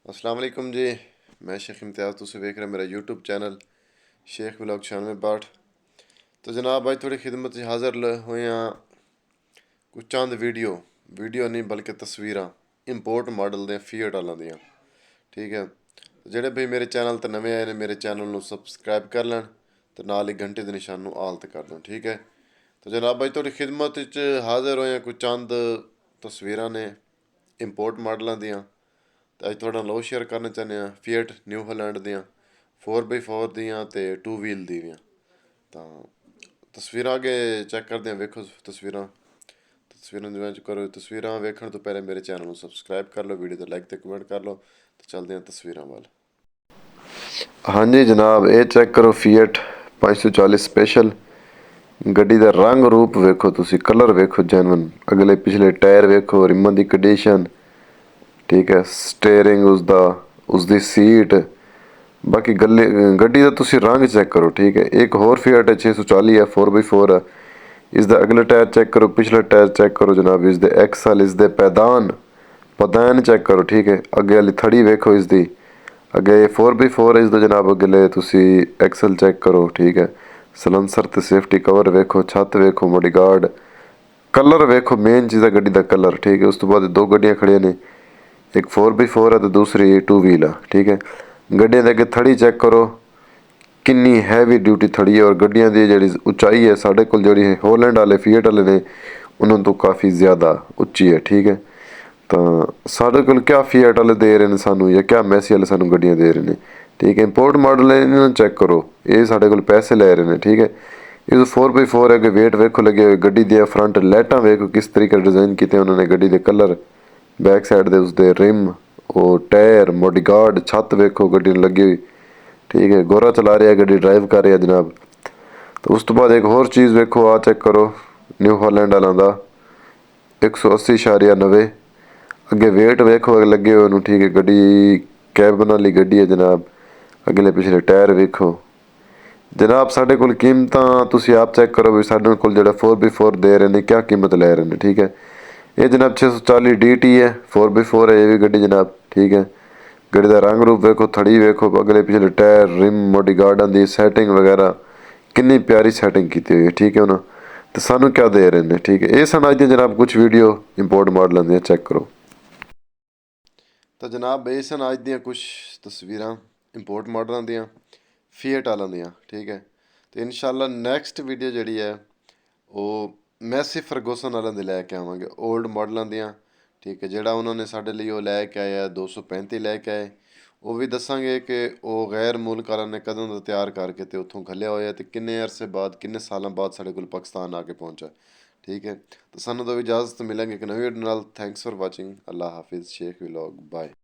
अस्सलाम वालेकुम जी। मैं शेख इम्तियाज़, तुसी वेख रहे मेरा यूट्यूब चैनल शेख व्लॉग 9662। तो जनाब अज थोड़ी खिदमत च हाज़र होए हाँ कुछ चंद वीडियो नहीं बल्कि तस्वीरां इंपोर्ट मॉडल ਦੀਆਂ फीएट वालों ਦੀਆਂ। ठीक है, ਜਿਹੜੇ भाई मेरे चैनल ਤੇ ਨਵੇਂ ਆਏ ਨੇ मेरे चैनल ਨੂੰ ਸਬਸਕ੍ਰਾਈਬ ਕਰ ਲੈਣ ਤੇ ਨਾਲ ਹੀ ਘੰटे ਦੇ ਨਿਸ਼ਾਨ ਨੂੰ ਆਲ ਤੇ ਕਰ ਦੇਣ। ਠੀਕ है, तो जनाब अज थोड़ी खिदमत च हाज़र होए कुछ चंद तस्वीरां ने इंपोर्ट मॉडलों ਦੀਆਂ। तो अज थोड़ा लो शेयर करना चाहते हैं फीएट न्यू हालैंड दियाँ 4x4 दियाँ ते 2 व्हील दियाँ। तो तस्वीर अगे चेक करते हैं, वेखो तस्वीर करो। तस्वीर वेखण तो पहले मेरे चैनल को सबसक्राइब कर लो, वीडियो तो लाइक तो कमेंट कर लो। तो चलते हैं तस्वीर वाल। हाँ जी जनाब, ये चेक करो फीएट 540 स्पेशल। गड्डी का रंग रूप वेखो तुसी, कलर वेखो जैनवन, अगले पिछले टायर वेखो, रिमां दी कंडीशन। ठीक है, स्टेयरिंग उसकी सीट, बाकी गड्डी का तुसी रंग चेक करो। ठीक है, एक होर फीएट है 640 है 4x4 है। इसका अगले टायर चेक करो, पिछले टायर चेक करो जनाब, इसके एक्सल, इसके पैदान चेक करो। ठीक है, अगे वाली थड़ी वेखो इसकी, अगे 4x4 है इसका जनाब, अगले तुसी एक्सल चेक करो। ठीक है, सलंसर ते सेफ्टी कवर वेखो, छत वेखो, मॉडगार्ड, कलर वेखो, मेन चीज़ है गड्डी का कलर। ठीक है, उस तो बाद दो गड्डियाँ खड़ियाँ ने, एक 4x4 है तो दूसरी 2 व्हील है। ठीक है, गड्डियां दे अगे थड़ी चेक करो, किन्नी हैवी ड्यूटी थड़ी है। और गड्डियां दी जी उचाई है साढ़े को जी होलैंड वाले फीएट वाले ने उन्होंने तो काफ़ी ज़्यादा उच्ची है। ठीक है, तो साढ़े को क्या फीएट वाले दे रहे हैं सानू या क्या मैसी वाले सानू गड्डियां दे रहे हैं। ठीक है, इंपोर्ट मॉडल है, इन्होंने चेक करो, ये साढ़े को पैसे ले रहे हैं। ठीक है, इस 4x4 है कि वेट वेखो लगे हुए, गड्डी दियाँ फ्रंट लाइटां वेखो किस तरीके डिज़ाइन किए उन्होंने, गड्डी के कलर, बैक साइड दे उसदे रिम, वो टायर, मॉडगार्ड, छत वेखो गड्डी लगी हुई। ठीक है, गोरा चला रहा है गड्डी, ड्राइव कर रहा है जनाब। तो उस तो बाद एक होर चीज़ वेखो, आ चेक करो न्यू हॉलैंड वालों का 180.90। अगे वेट वेखो लगे हुए। ठीक है, गड्डी कैबन वाली गड्डी है जनाब, अगले पिछले टायर वेखो जनाब। साढ़े कोल कीमतां तुसी आप चेक करो भी साढ़े कोल जेड़ा 4x4 दे रहे हैं क्या कीमत ले रहे हैं। ठीक है, ये जनाब 640 DT है, 4x4 है ये भी गड्डी जनाब। ठीक है, गड्डी का रंग रूप वेखो, थड़ी वेखो, अगले पिछले टायर, रिम, मॉडगार्डां दी सैटिंग वगैरह कितनी प्यारी सैटिंग की हुई है। ठीक है, उन्होंने तो सानू क्या दे रहे हैं। ठीक है, ये सन अज जनाब कुछ वीडियो इंपोर्ट मॉडलों दी, चेक करो। तो जनाब ये सन अज दी कुछ तस्वीर इंपोर्ट मॉडलों दी फीएट वालों दी। ठीक है, तो इंशाल्लाह नैक्सट वीडियो जी है वो मैसी फरगूसन वालों की लैके आवांगे, ओल्ड मॉडलों दी। ठीक है, जोड़ा उन्होंने साढ़े लिए वो लैके आया 235 लैके आए, वो भी दसांगे कि वो गैर मुल्क वालों ने कदों का तैयार करके तो उत्थों घलिया होया तो किन्ने अरसे बाद किन्ने सालों बाद साढ़े कोल पाकिस्तान आके पहुंचा। ठीक है, तो सानू तो इजाज़त मिलेंगे कि नवी वीडियो नाल। Thanks for watching. अल्लाह हाफिज़। Sheikh vlog, bye.